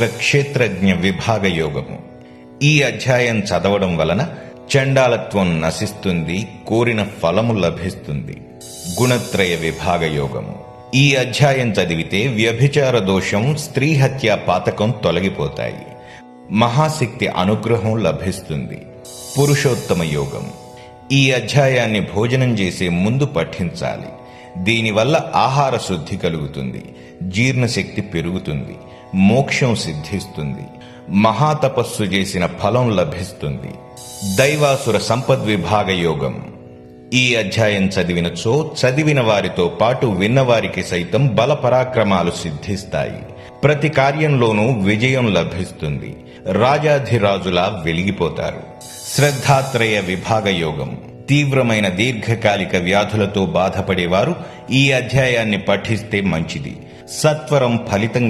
క్షేత్రజ్ఞ విభాగ యోగము. ఈ అధ్యాయం చదవడం వలన చండాలత్వం నశిస్తుంది, కోరిన ఫలము లభిస్తుంది. గుణత్రయ విభాగ యోగము. ఈ అధ్యాయం చదివితే వ్యభిచార దోషం, స్త్రీ హత్య పాతకం తొలగిపోతాయి. మహాశక్తి అనుగ్రహం లభిస్తుంది. పురుషోత్తమ యోగం. ఈ అధ్యాయాన్ని భోజనం చేసే ముందు పఠించాలి. దీనివల్ల ఆహార శుద్ధి కలుగుతుంది, జీర్ణశక్తి పెరుగుతుంది, మోక్షం సిద్ధిస్తుంది, మహాతపస్సు చేసిన ఫలం లభిస్తుంది. దైవాసుర సంపద్విభాగ యోగం. ఈ అధ్యాయం చదివినచో చదివిన వారితో పాటు విన్నవారికి సైతం బల పరాక్రమాలు సిద్ధిస్తాయి. ప్రతి కార్యంలోనూ విజయం లభిస్తుంది. రాజాధిరాజులా వెలిగిపోతారు. శ్రద్ధాత్రయ విభాగ యోగం. తీవ్రమైన దీర్ఘకాలిక వ్యాధులతో బాధపడేవారు ఈ అధ్యాయాన్ని పఠిస్తే మంచిది. సత్వరం ఫలితం